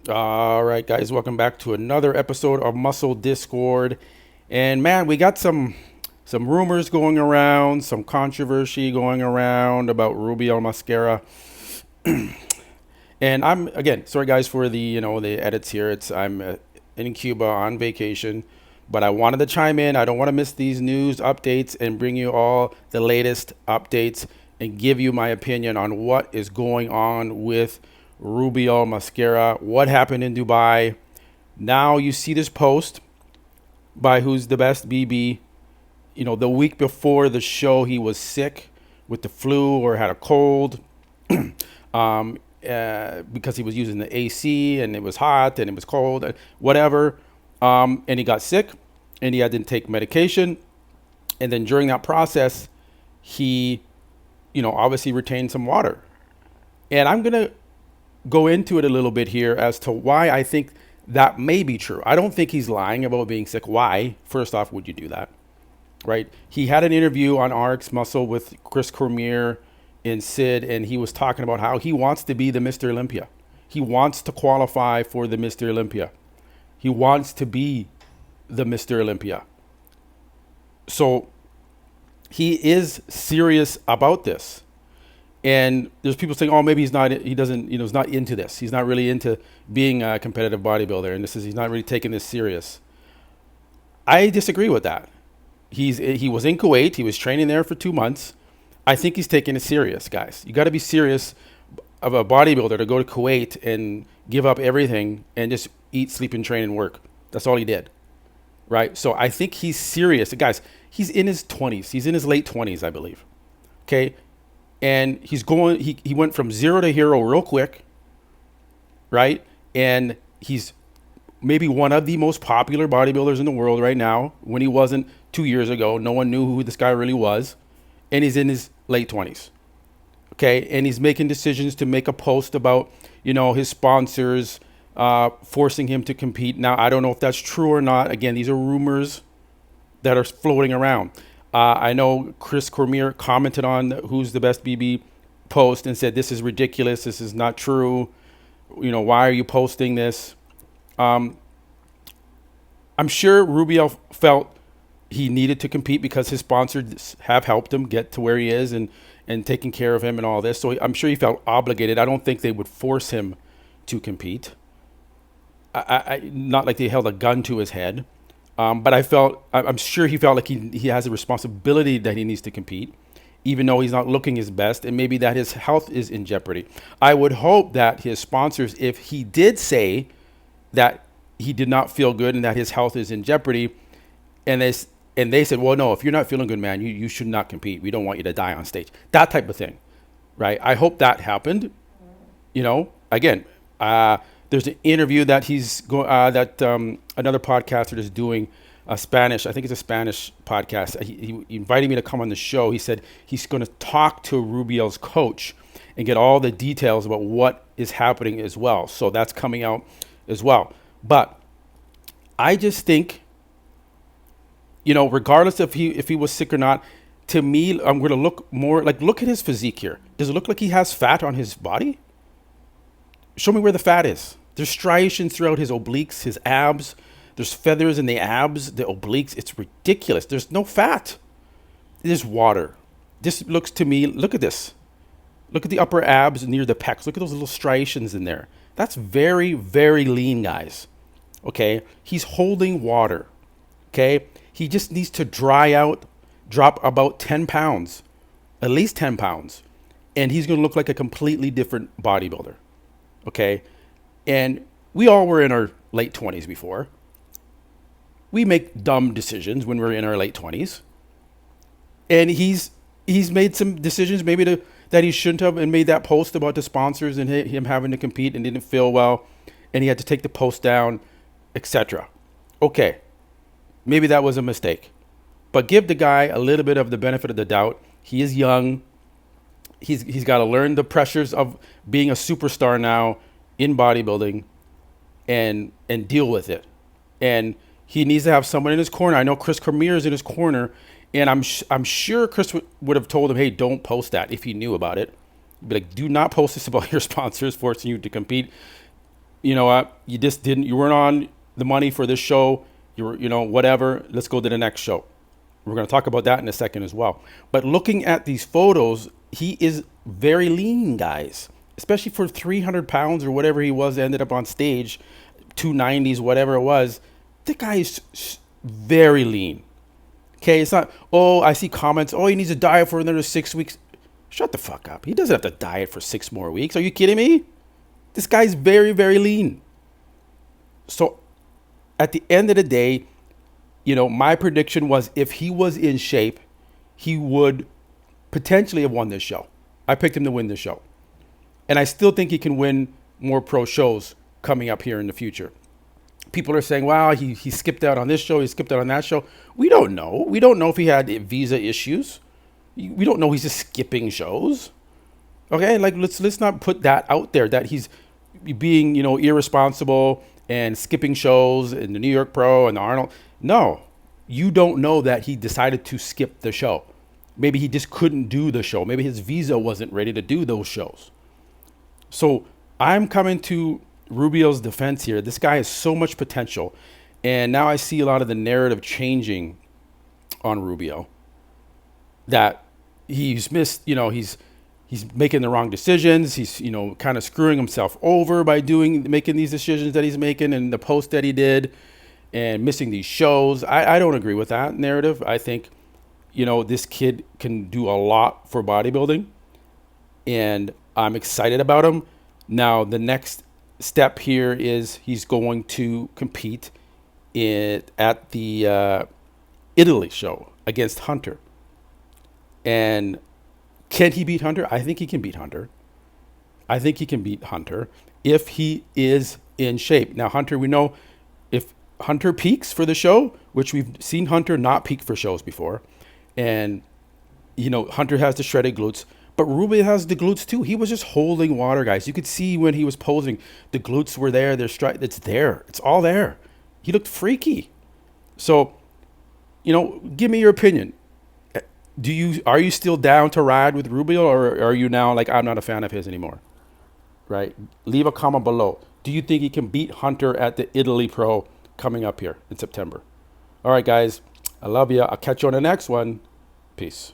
All right, guys, welcome back to another episode of Muscle Discord. And man, we got some rumors going around, some controversy going around about Rubiel Mosquera. And I'm again, sorry guys for the edits here. I'm in Cuba on vacation, but I wanted to chime in. I don't want to miss these news updates and bring you all the latest updates and give you my opinion on what is going on with Rubiel Mosquera, what happened in Dubai. Now you see this post by Who's the Best BB. The week before the show, he was sick with the flu or had a cold because he was using the AC and it was hot and it was cold, whatever. And he got sick and he had to take medication. And then during that process, he, obviously retained some water. And I'm going to go into it a little bit here as to why I think that may be true. I don't think he's lying about being sick. Why? First off, would you do that? Right? He had an interview on RX Muscle with Chris Cormier and Sid, and he was talking about how he wants to be the Mr. Olympia. He wants to qualify for the Mr. Olympia. He wants to be the Mr. Olympia. So he is serious about this. And there's people saying, oh, maybe he's not into this. He's not really into being a competitive bodybuilder. And he's not really taking this serious. I disagree with that. He was in Kuwait. He was training there for 2 months. I think he's taking it serious, guys. You got to be serious of a bodybuilder to go to Kuwait and give up everything and just eat, sleep, and train and work. That's all he did. Right? So I think he's serious. Guys, he's in his 20s. He's in his late 20s, I believe. Okay? And he went from zero to hero real quick, right? And he's maybe one of the most popular bodybuilders in the world right now. When he wasn't 2 years ago, no one knew who this guy really was. And he's in his late 20s, okay? And he's making decisions to make a post about, his sponsors forcing him to compete. Now, I don't know if that's true or not. Again, these are rumors that are floating around. I know Chris Cormier commented on Who's the Best BB post and said, this is ridiculous. This is not true. Why are you posting this? I'm sure Rubiel felt he needed to compete because his sponsors have helped him get to where he is and taking care of him and all this. So I'm sure he felt obligated. I don't think they would force him to compete. Not like they held a gun to his head. But I'm sure he felt like he has a responsibility that he needs to compete, even though he's not looking his best, and maybe that his health is in jeopardy. I would hope that his sponsors, if he did say that he did not feel good and that his health is in jeopardy, and they said, well, no, if you're not feeling good, man, you should not compete. We don't want you to die on stage. That type of thing, right? I hope that happened. Again, there's an interview that another podcaster is doing, I think it's a Spanish podcast. He invited me to come on the show. He said he's going to talk to Rubiel's coach and get all the details about what is happening as well. So that's coming out as well. But I just think, regardless if he was sick or not, to me, I'm going to look more look at his physique here. Does it look like he has fat on his body? Show me where the fat is. There's striations throughout his obliques, his abs. There's feathers in the abs, the obliques. It's ridiculous. There's no fat. It is water. This looks to me, look at this. Look at the upper abs near the pecs. Look at those little striations in there. That's very, very lean, guys. Okay? He's holding water. Okay? He just needs to dry out, drop about 10 pounds, at least 10 pounds, and he's going to look like a completely different bodybuilder. Okay? And we all were in our late 20s before. We make dumb decisions when we're in our late 20s. And he's made some decisions maybe that he shouldn't have, and made that post about the sponsors and him having to compete and didn't feel well, and he had to take the post down, etc. Okay, maybe that was a mistake. But give the guy a little bit of the benefit of the doubt. He is young. He's got to learn the pressures of being a superstar now in bodybuilding and deal with it. And he needs to have someone in his corner. I know Chris Cormier is in his corner, and I'm sure Chris would have told him, hey, don't post that if he knew about it. Be like, do not post this about your sponsors forcing you to compete. you know what, you weren't on the money for this show. You were, whatever. Let's go to the next show. We're going to talk about that in a second as well. But looking at these photos, he is very lean, guys, especially for 300 pounds or whatever he was, ended up on stage, 290s, whatever it was. The guy is very lean. Okay, it's not, oh, I see comments, oh, he needs to diet for another 6 weeks. Shut the fuck up. He doesn't have to diet for 6 more weeks. Are you kidding me? This guy's very, very lean. So at the end of the day, my prediction was if he was in shape, he would potentially have won this show. I picked him to win this show. And I still think he can win more pro shows coming up here in the future. People are saying, wow, he skipped out on this show, he skipped out on that show. We don't know. We don't know if he had visa issues. We don't know he's just skipping shows. Okay, like let's not put that out there that he's being, irresponsible and skipping shows in the New York Pro and the Arnold. No, you don't know that he decided to skip the show. Maybe he just couldn't do the show. Maybe his visa wasn't ready to do those shows. So I'm coming to Rubiel's defense here. This guy has so much potential. And now I see a lot of the narrative changing on Rubiel that he's missed, he's making the wrong decisions. He's, kind of screwing himself over by making these decisions that he's making and the post that he did and missing these shows. I don't agree with that narrative. I think, this kid can do a lot for bodybuilding and I'm excited about him. Now, the next step here is he's going to compete at the Italy show against Hunter. And can he beat Hunter? I think he can beat Hunter. I think he can beat Hunter if he is in shape. Now, Hunter, we know if Hunter peaks for the show, which we've seen Hunter not peak for shows before, and, Hunter has the shredded glutes, but Rubiel has the glutes too. He was just holding water, guys. You could see when he was posing, the glutes were there. It's there. It's all there. He looked freaky. So, give me your opinion. Are you still down to ride with Rubiel, or are you now like, I'm not a fan of his anymore? Right? Leave a comment below. Do you think he can beat Hunter at the Italy Pro coming up here in September? All right, guys. I love you. I'll catch you on the next one. Peace.